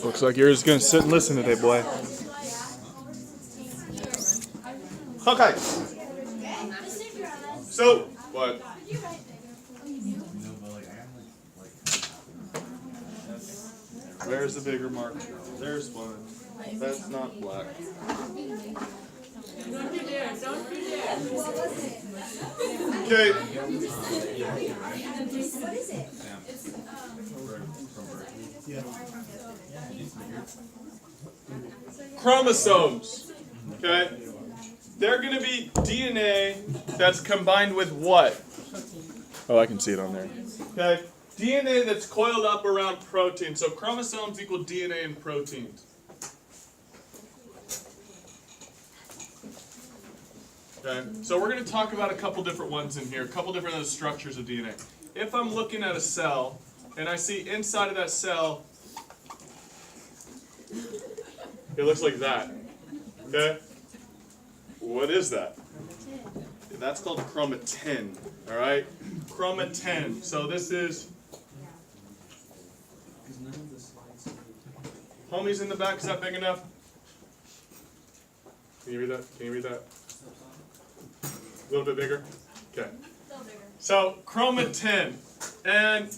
Looks like you're just gonna sit and listen today, boy. Okay. So, what? Where's the bigger marker? There's one. That's not black. Don't you dare, don't you dare. Okay. What is it? Chromosomes. Okay. They're going to be DNA that's combined with what? Oh, I can see it on there. Okay. DNA that's coiled up around protein. So chromosomes equal DNA and proteins. Okay. So we're going to talk about a couple different ones in here, a couple different structures of DNA. If I'm looking at a cell and I see inside of that cell, it looks like that. Okay? What is that? That's called chromatin. All right? Chromatin. So this is... Homies in the back, is that big enough? Can you read that? Can you read that? A little bit bigger? Okay. So, chromatin. And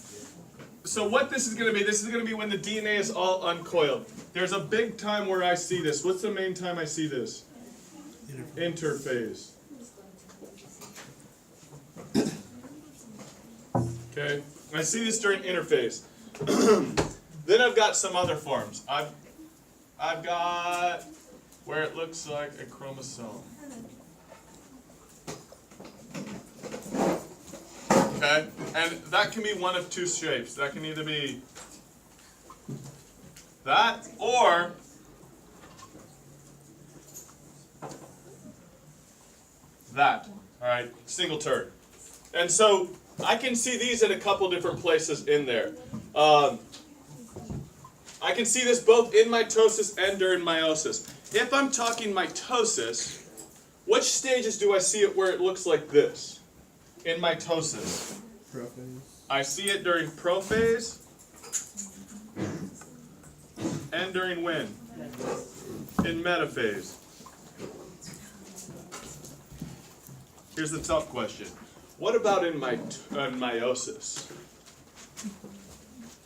so what this is going to be when the DNA is all uncoiled. There's a big time where I see this. What's the main time I see this? Interphase. Okay. I see this during interphase. Then I've got some other forms. I've got where it looks like a chromosome. Okay? And that can be one of two shapes. That can either be that or that. Alright? Single turd. And so I can see these at a couple different places in there. I can see this both in mitosis and during meiosis. If I'm talking mitosis, which stages do I see it where it looks like this? In mitosis. Prophase. I see it during prophase and during when? In metaphase. Here's the tough question. What about in meiosis?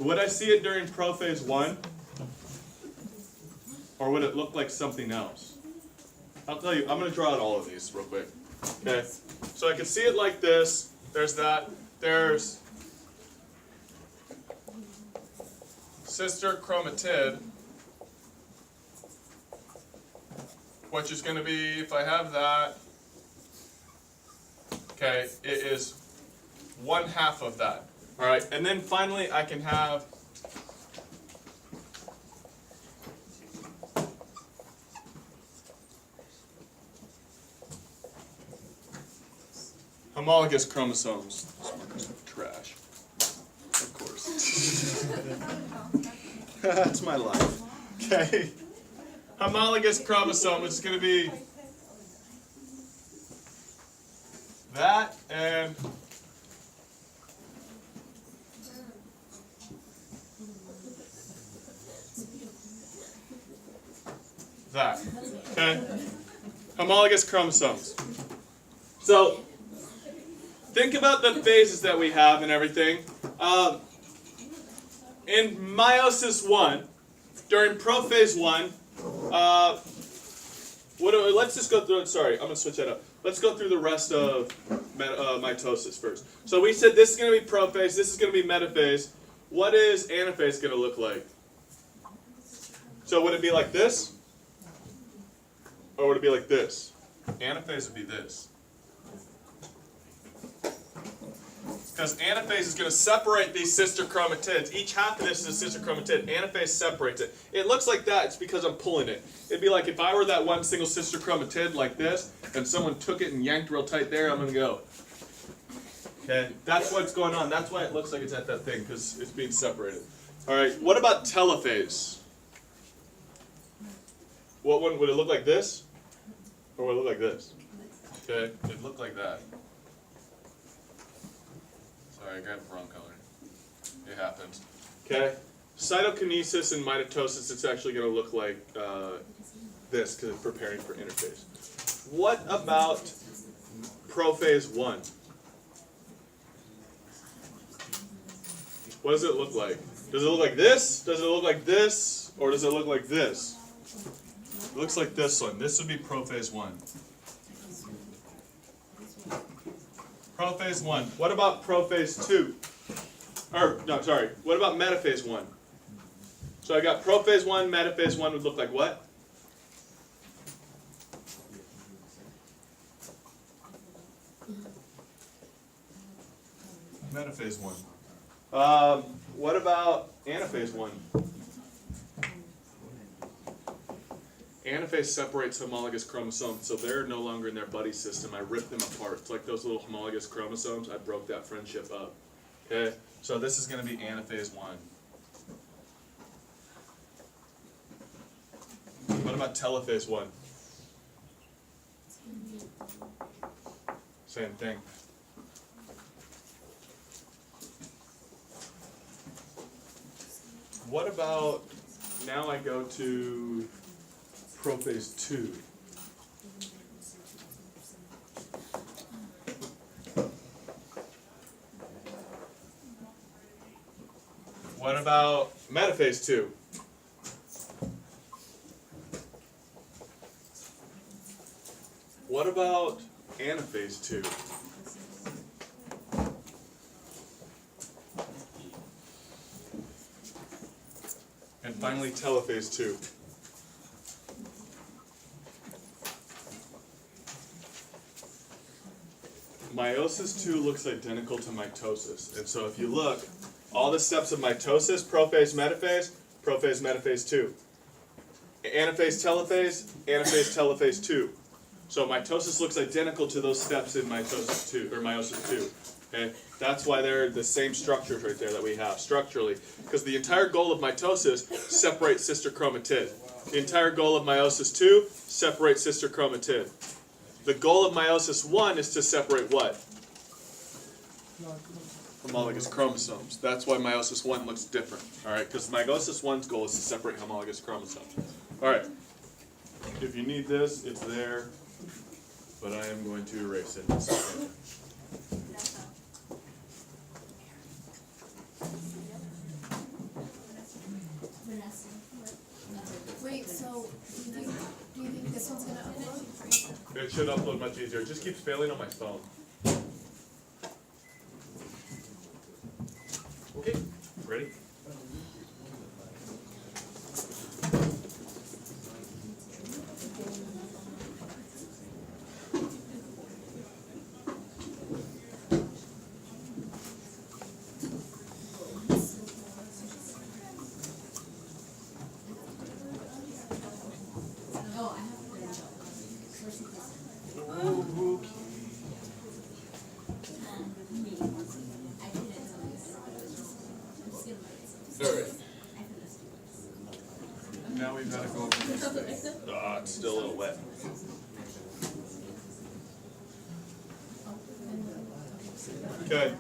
Would I see it during prophase 1? Or would it look like something else? I'll tell you, I'm going to draw out all of these real quick. Okay? So I can see it like this. There's that. There's sister chromatid, which is going to be, if I have that, okay, it is 1/2 of that. All right, and then finally I can have homologous chromosomes. This marker's trash. Of course. That's my life. Okay. Homologous chromosome, which is going to be that and that. Okay? Homologous chromosomes. So, think about the phases that we have and everything. In meiosis 1, during prophase 1, let's just go through it. Sorry, I'm going to switch that up. Let's go through the rest of mitosis first. So we said this is going to be prophase, this is going to be metaphase. What is anaphase going to look like? So would it be like this? Or would it be like this? Anaphase would be this. Because anaphase is going to separate these sister chromatids. Each half of this is a sister chromatid. Anaphase separates it. It looks like that. It's because I'm pulling it. It'd be like if I were that one single sister chromatid like this, and someone took it and yanked real tight there, I'm going to go. Okay? That's what's going on. That's why it looks like it's at that thing, because it's being separated. All right. What about telophase? What one would it look like this? Or would it look like this? Okay? It'd look like that. Sorry, I grabbed the wrong color. It happens. Okay? cytokinesis and mitosis, it's actually going to look like this because it's preparing for interphase. What about prophase 1? What does it look like? Does it look like this? Does it look like this? Or does it look like this? It looks like this one. This would be prophase 1. Prophase 1. What about prophase 2? Or, no, sorry. What about metaphase 1? So I got prophase 1, metaphase 1 would look like what? Metaphase 1. What about anaphase 1? Anaphase separates homologous chromosomes, so they're no longer in their buddy system. I ripped them apart. It's like those little homologous chromosomes. I broke that friendship up. Okay, so this is going to be anaphase 1. What about telophase 1? Same thing. What about, now I go to prophase 2. What about metaphase 2? What about anaphase 2? And finally, telophase 2. Meiosis 2 looks identical to mitosis. And so if you look, all the steps of mitosis, prophase, metaphase 2. Anaphase, telophase 2. So mitosis looks identical to those steps in mitosis 2, or meiosis 2. Okay? That's why they're the same structures right there that we have structurally. Because the entire goal of mitosis separates sister chromatid. The entire goal of meiosis 2 separates sister chromatid. The goal of meiosis 1 is to separate what? Homologous chromosomes. That's why meiosis 1 looks different. Alright, because meiosis 1's goal is to separate homologous chromosomes. Alright. If you need this, it's there. But I am going to erase it in a second. Wait, so do you think this one's gonna upload? It should upload much easier. It just keeps failing on my phone. Okay, ready? Now we've got to go over this thing. Ah, it's still a little wet. Okay.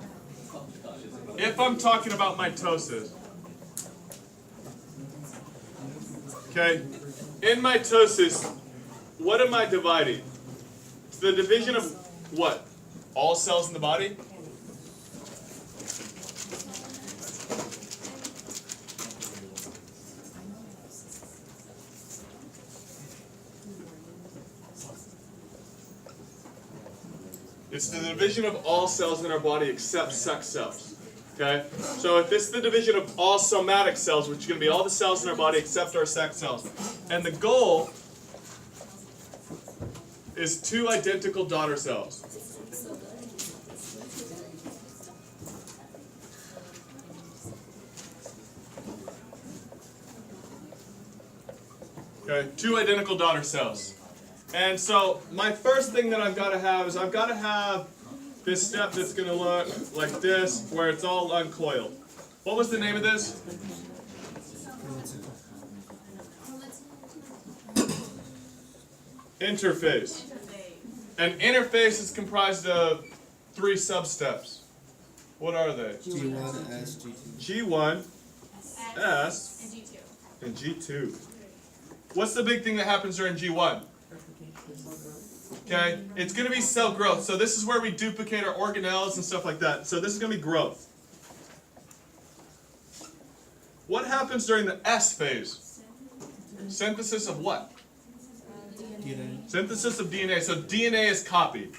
If I'm talking about mitosis, okay, in mitosis, what am I dividing? It's the division of what? All cells in the body? It's the division of all cells in our body except sex cells. Okay? So if it's the division of all somatic cells, which is going to be all the cells in our body except our sex cells, and the goal is 2 identical daughter cells. Okay, 2 identical daughter cells. And so my first thing that I've got to have is I've got to have this step that's going to look like this, where it's all uncoiled. What was the name of this? Interphase. An interphase is comprised of 3 substeps. What are they? G1, S, G2. G1, S, and G2. and G2. What's the big thing that happens during G1? Okay, it's going to be cell growth. So this is where we duplicate our organelles and stuff like that. So this is going to be growth. What happens during the S phase? Synthesis of what? DNA. Synthesis of DNA. So DNA is copied.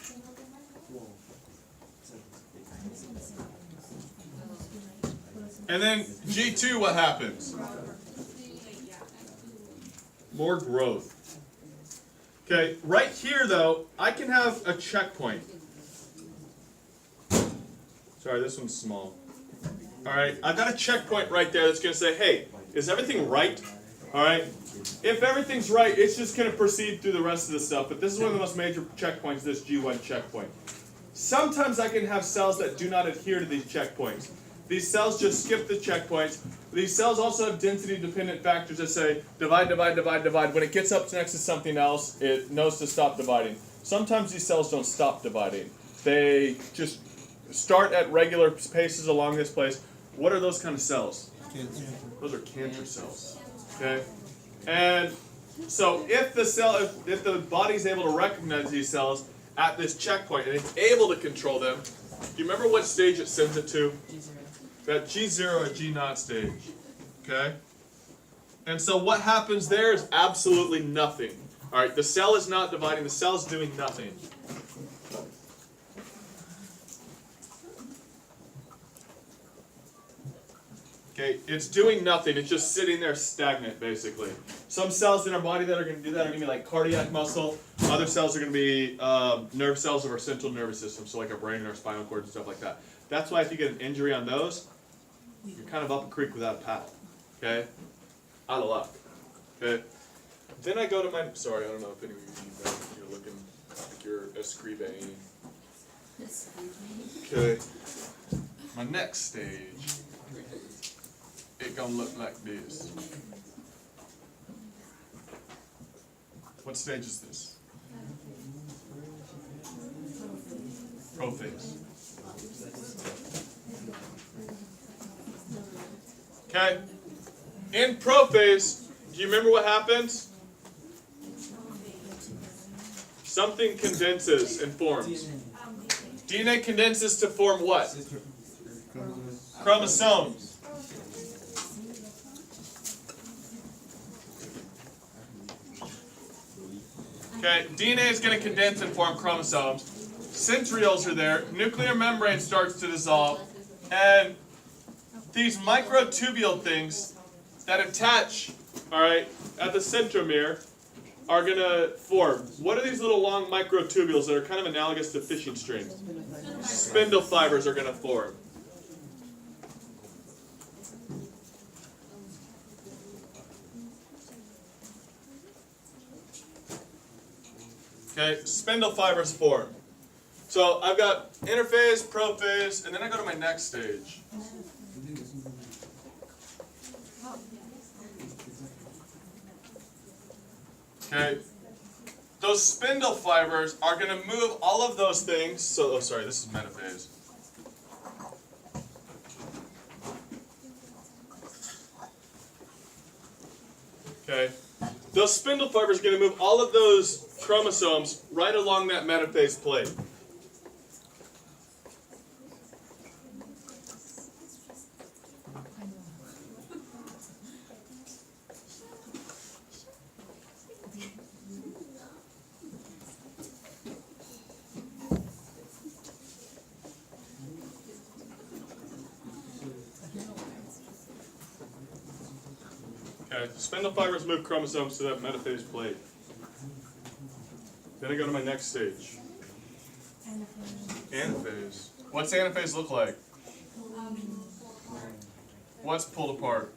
And then G2, what happens? More growth. Okay, right here though, I can have a checkpoint. Sorry, this one's small. Alright, I've got a checkpoint right there that's going to say, hey, is everything right? Alright, if everything's right, it's just going to proceed through the rest of the stuff. But this is one of the most major checkpoints, this G1 checkpoint. Sometimes I can have cells that do not adhere to these checkpoints. These cells just skip the checkpoints. These cells also have density-dependent factors that say divide, divide, divide, divide. When it gets up next to something else, it knows to stop dividing. Sometimes these cells don't stop dividing. They just start at regular paces along this place. What are those kind of cells? Cancer. Those are cancer cells. Okay? And so if the body is able to recognize these cells at this checkpoint and it's able to control them, do you remember what stage it sends it to? That G0 or G0 stage. Okay? And so what happens there is absolutely nothing. Alright, the cell is not dividing, the cell is doing nothing. Okay, it's doing nothing, it's just sitting there stagnant basically. Some cells in our body that are going to do that are going to be like cardiac muscle. Other cells are going to be nerve cells of our central nervous system, so like our brain and our spinal cord and stuff like that. That's why if you get an injury on those, you're kind of up a creek without a paddle. Okay? Out of luck. Okay? Then I go to my, sorry, I don't know if any of you you're looking like you're escribing. Okay. My next stage, it gonna look like this. What stage is this? Prophase. Okay? In prophase, do you remember what happens? Something condenses and forms. DNA condenses to form what? Chromosomes. Okay, DNA is going to condense and form chromosomes. Centrioles are there. Nuclear membrane starts to dissolve. And these microtubule things that attach, alright, at the centromere are going to form. What are these little long microtubules that are kind of analogous to fishing strings? Spindle fibers are going to form. Okay, spindle fibers form. So I've got interphase, prophase, and then I go to my next stage. Okay, those spindle fibers are going to move all of those things. So, oh, sorry, this is metaphase. Okay, those spindle fibers are going to move all of those chromosomes right along that metaphase plate. Okay, spindle fibers move chromosomes to that metaphase plate. Then I go to my next stage. Anaphase. What's anaphase look like? What's pulled apart?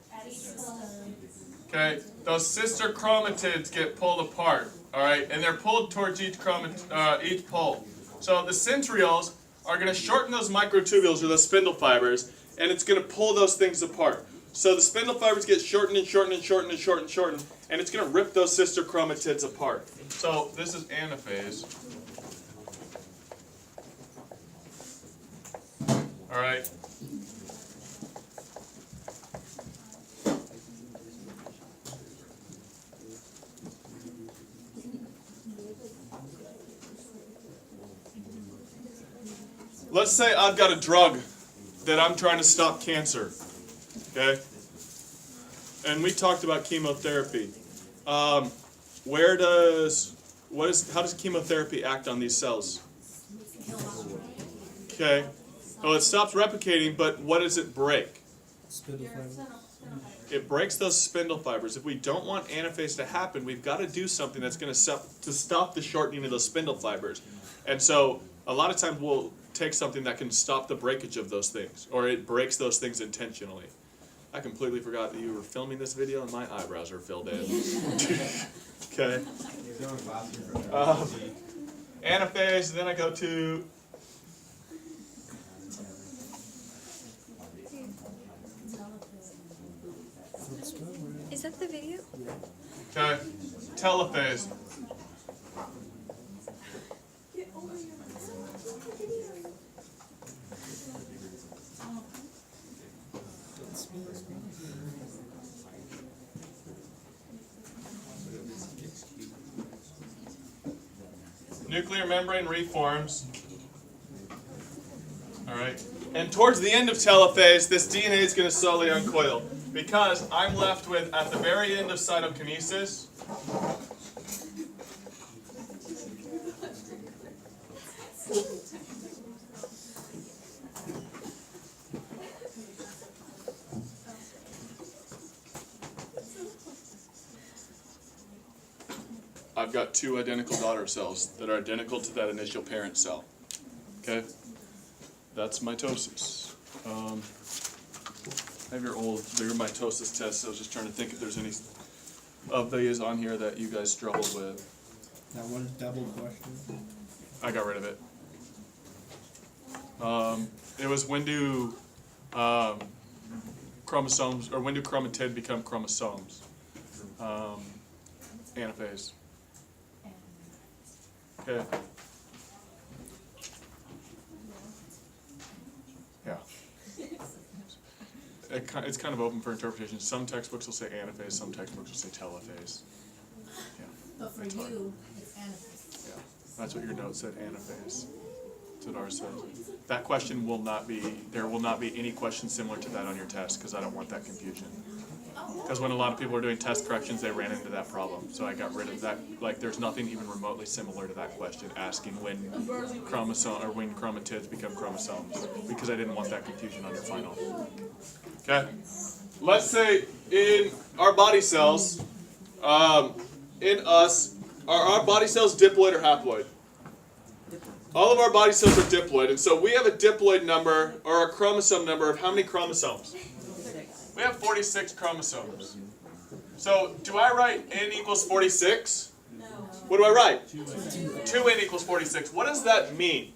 Okay, those sister chromatids get pulled apart, all right, and they're pulled towards each pole. So the centrioles are going to shorten those microtubules or those spindle fibers, and it's going to pull those things apart. So the spindle fibers get shortened and shortened and shortened and shortened and shortened, and it's going to rip those sister chromatids apart. So this is anaphase. All right. let's say I've got a drug that I'm trying to stop cancer. Okay? And we talked about chemotherapy. How does chemotherapy act on these cells? Okay. Well, it stops replicating, but what does it break? Spindle fiber. It breaks those spindle fibers. If we don't want anaphase to happen, we've got to do something that's going to stop the shortening of those spindle fibers. And so a lot of times we'll take something that can stop the breakage of those things, or it breaks those things intentionally. I completely forgot that you were filming this video and my eyebrows are filled in. Okay. Anaphase, then I go to Is that the video? okay, telophase. Nuclear membrane reforms. Alright. And towards the end of telophase, this DNA is going to slowly uncoil. Because I'm left with, at the very end of cytokinesis, I've got two identical daughter cells that are identical to that initial parent cell. Okay? That's mitosis. I have your mitosis test, so I was just trying to think if there's any of these on here that you guys struggled with. That one double question. I got rid of it. It was when do chromosomes, or when do chromatid become chromosomes? Anaphase. Okay. Yeah. It's kind of open for interpretation. Some textbooks will say anaphase, some textbooks will say telophase. Yeah. But for you, it's anaphase. Yeah. That's what your note said, anaphase. That's what ours says. That question will not be, there will not be any question similar to that on your test, because I don't want that confusion. Because when a lot of people are doing test corrections, they ran into that problem. So I got rid of that. Like, there's nothing even remotely similar to that question, asking when chromosome, or when chromatids become chromosomes, because I didn't want that confusion on your final. Okay? Let's say in our body cells, in us, are our body cells diploid or haploid? All of our body cells are diploid, and so we have a diploid number, or a chromosome number, of how many chromosomes? We have 46 chromosomes. So, do I write n equals 46? No. What do I write? 2n equals 46. What does that mean?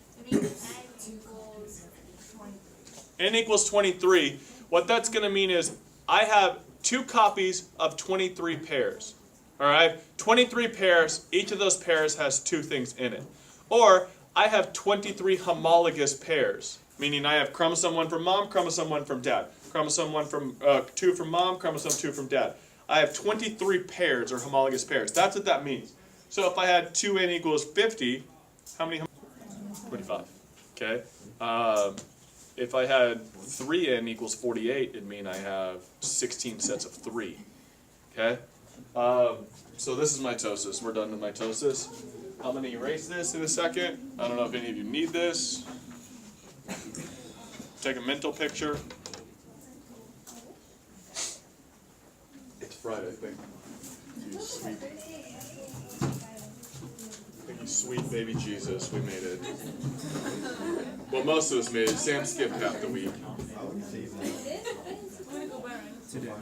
N equals 23. What that's going to mean is I have 2 copies of 23 pairs. Alright? 23 pairs, each of those pairs has 2 things in it. Or, I have 23 homologous pairs, meaning I have chromosome 1 from mom, chromosome 1 from dad. Chromosome 1 from 2 from mom, chromosome 2 from dad. I have 23 pairs or homologous pairs. That's what that means. So if I had 2n equals 50, how many? 45. Okay. If I had 3n equals 48, it'd mean I have 16 sets of 3. Okay. So this is mitosis. We're done with mitosis. I'm going to erase this in a second. I don't know if any of you need this. Take a mental picture. It's Friday, I think. You sweet baby Jesus, we made it. Well, most of us made it. Sam skipped half the week. Today.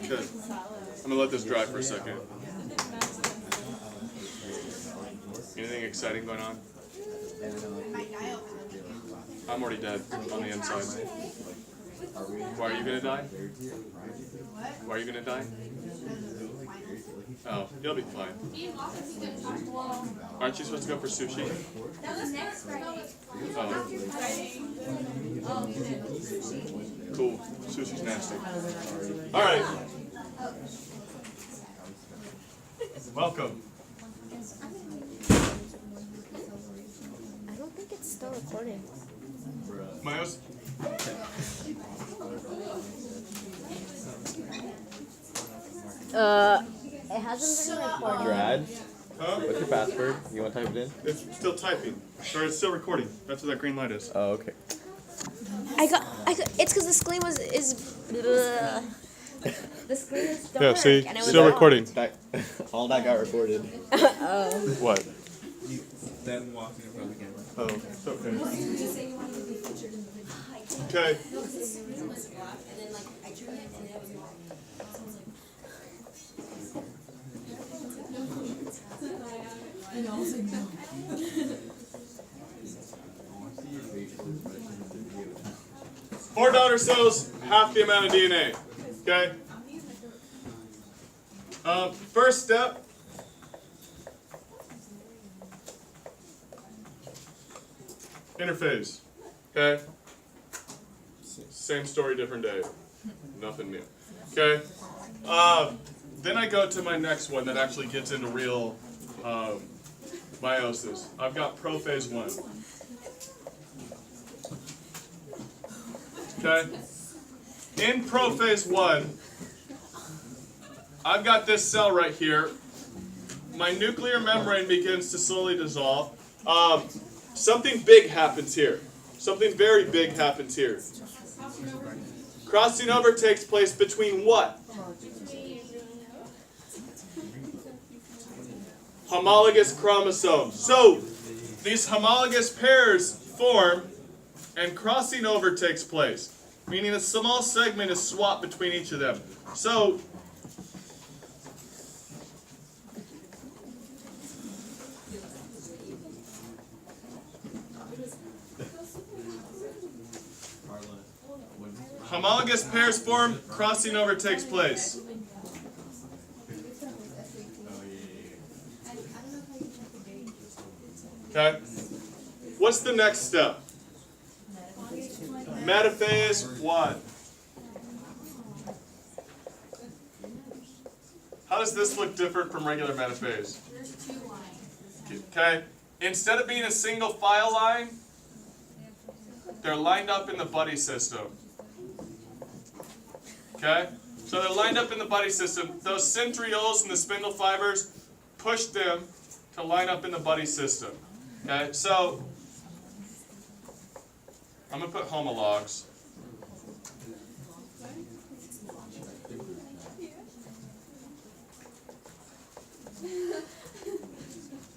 Good. I'm going to let this dry for a second. Anything exciting going on? I'm already dead on the inside. Why are you gonna die? Why are you gonna die? Oh, you'll be fine. Aren't you supposed to go for sushi? Oh. Cool. Sushi's nasty. Alright. Welcome. I don't think it's still recording. Meiosis. It hasn't been recording. Your ad? Huh? What's your password? You want to type it in? It's still typing. Or it's still recording. That's what that green light is. Oh, okay. I got. It's because the screen is. The screen is dark. Yeah, see? And it was Still off. recording. All that got recorded. Oh. What? Then walking in front of the camera. Oh, it's okay. Okay. Four daughter cells, half the amount of DNA. Okay? First step. Interphase. Okay? Same story, different day. Nothing new. Okay? Then I go to my next one that actually gets into real meiosis. I've got prophase 1. Okay? In prophase 1, I've got this cell right here. My nuclear membrane begins to slowly dissolve. Something big happens here. Something very big happens here. Crossing over takes place between what? Homologous chromosomes. So, these homologous pairs form and crossing over takes place, meaning a small segment is swapped between each of them. So, homologous pairs form, crossing over takes place. Okay? What's the next step? Metaphase 1. How does this look different from regular metaphase? Okay? Instead of being a single file line, they're lined up in the buddy system. Okay? So they're lined up in the buddy system. Those centrioles and the spindle fibers push them to line up in the buddy system. Okay? So I'm going to put homologs.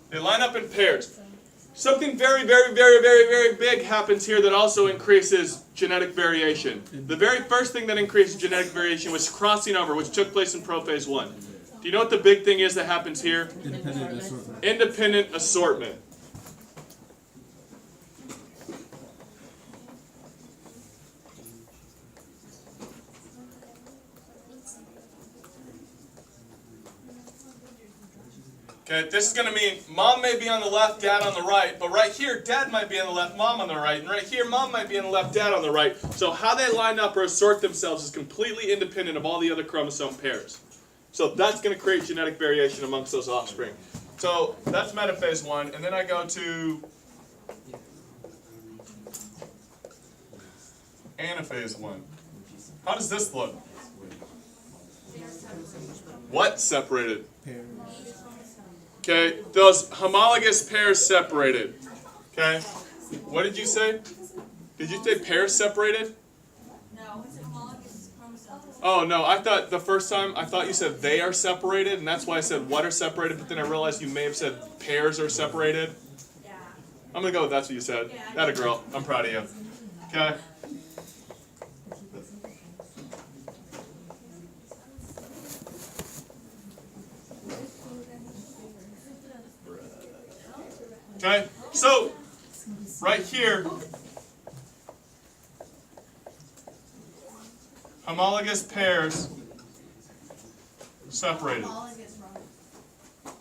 They line up in pairs. Something very, very, very, very, very big happens here that also increases genetic variation. The very first thing that increases genetic variation was crossing over, which took place in prophase 1. Do you know what the big thing is that happens here? Independent assortment. Independent assortment. Okay, this is going to mean mom may be on the left, dad on the right, but right here, dad might be on the left, mom on the right, and right here, mom might be on the left, dad on the right. So how they line up or assort themselves is completely independent of all the other chromosome pairs. So that's going to create genetic variation amongst those offspring. So that's metaphase 1, and then I go to anaphase 1. How does this look? What separated? Pairs. Okay, those homologous pairs separated. Okay, what did you say? Did you say pairs separated? No, it's a homologous chromosome. Oh no, I thought the first time, I thought you said they are separated, and that's why I said what are separated, but then I realized you may have said pairs are separated. Yeah. I'm gonna go with that's what you said. That a girl, I'm proud of you. Okay. Okay, so right here, homologous pairs separated. Homologous wrong.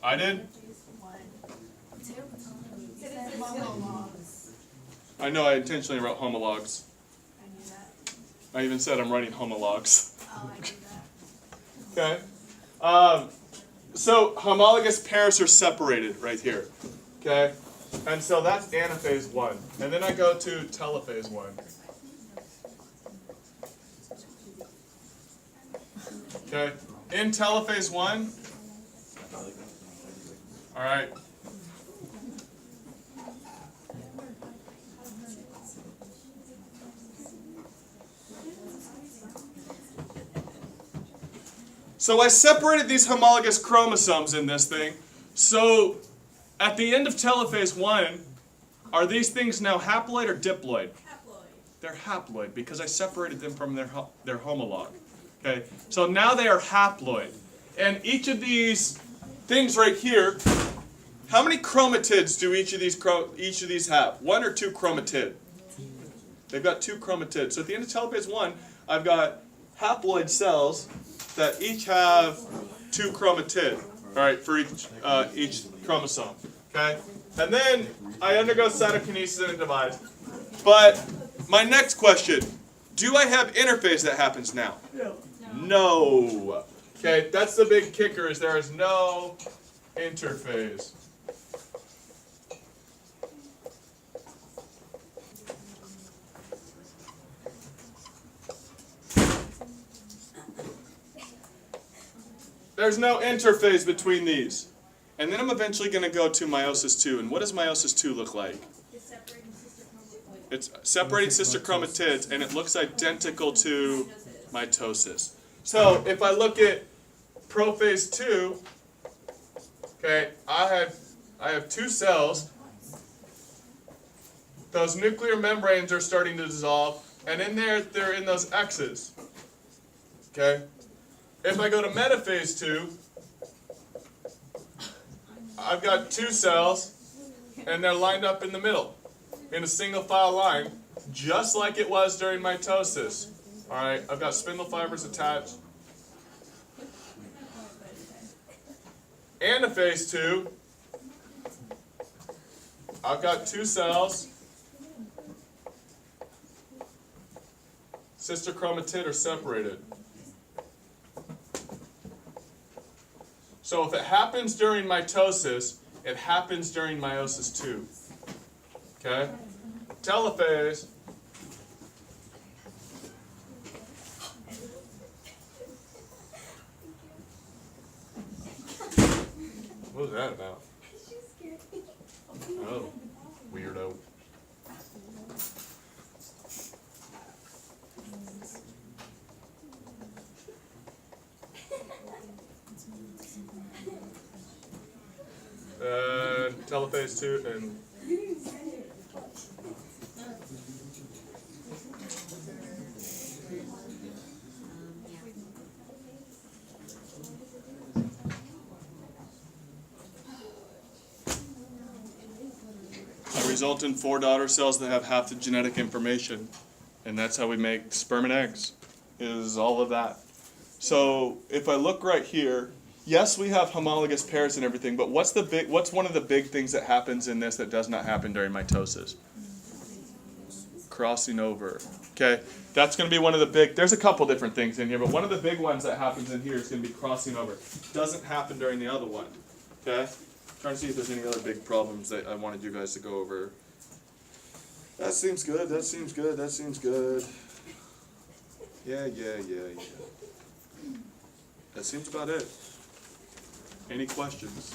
I did? I know I intentionally wrote homologs. I knew that. I even said I'm writing homologs. Oh, I knew that. Okay. So homologous pairs are separated right here. Okay? And so that's anaphase 1. And then I go to telophase 1. Okay? In telophase 1, all right. So I separated these homologous chromosomes in this thing. So at the end of telophase 1, are these things now haploid or diploid? Haploid. They're haploid because I separated them from their homolog. Okay, so now they are haploid. And each of these things right here, how many chromatids do each of these have? 1 or 2 chromatid? They've got 2 chromatids. So at the end of telophase 1, I've got haploid cells that each have 2 chromatid. All right, for each chromosome. Okay, and then I undergo cytokinesis and it divides. But my next question: do I have interphase that happens now? No. Okay, that's the big kicker: is there is no interphase. There's no interphase between these. And then I'm eventually going to go to meiosis 2. And what does meiosis 2 look like? It's separating sister chromatids. It's separating sister chromatids, and it looks identical to mitosis. So if I look at prophase 2, okay, I have 2 cells. Those nuclear membranes are starting to dissolve, and in there, they're in those X's. Okay? If I go to metaphase 2, I've got 2 cells, and they're lined up in the middle, in a single file line, just like it was during mitosis. All right, I've got spindle fibers attached. Anaphase 2, I've got 2 cells. Sister chromatid are separated. So if it happens during mitosis, it happens during meiosis 2. Okay? Telophase. What was that about? Oh, weirdo. Telophase 2 and result in 4 daughter cells that have half the genetic information, and that's how we make sperm and eggs, is all of that. So if I look right here, yes, we have homologous pairs and everything, but what's one of the big things that happens in this that does not happen during mitosis? Crossing over. Okay, that's going to be one of the big, there's a couple different things in here, but one of the big ones that happens in here is going to be crossing over. Doesn't happen during the other one. Okay? Trying to see if there's any other big problems that I wanted you guys to go over. That seems good, that seems good, that seems good. Yeah. That seems about it. Any questions?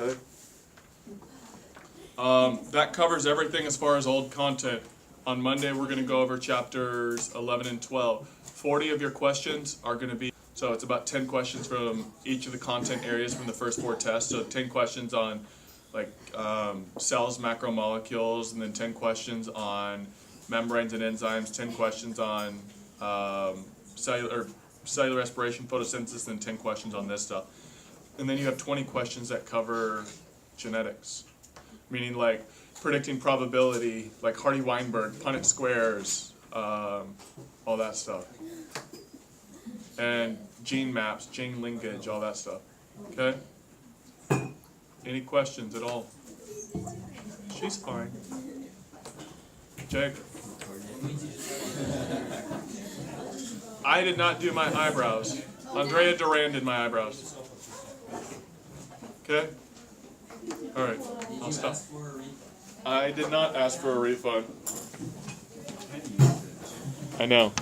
Okay. That covers everything as far as old content. On Monday, we're going to go over chapters 11 and 12. 40 of your questions are going to be, so it's about 10 questions from each of the content areas from the first 4 tests. So 10 questions on like cells, macromolecules, and then 10 questions on membranes and enzymes, 10 questions on cellular respiration, photosynthesis, and 10 questions on this stuff. And then you have 20 questions that cover genetics, meaning like predicting probability, like Hardy-Weinberg, Punnett squares, all that stuff. And gene maps, gene linkage, all that stuff. Okay? Any questions at all? She's fine. Jake? I did not do my eyebrows. Andrea Duran did my eyebrows. Okay? Alright, I'll stop. I did not ask for a refund. I know.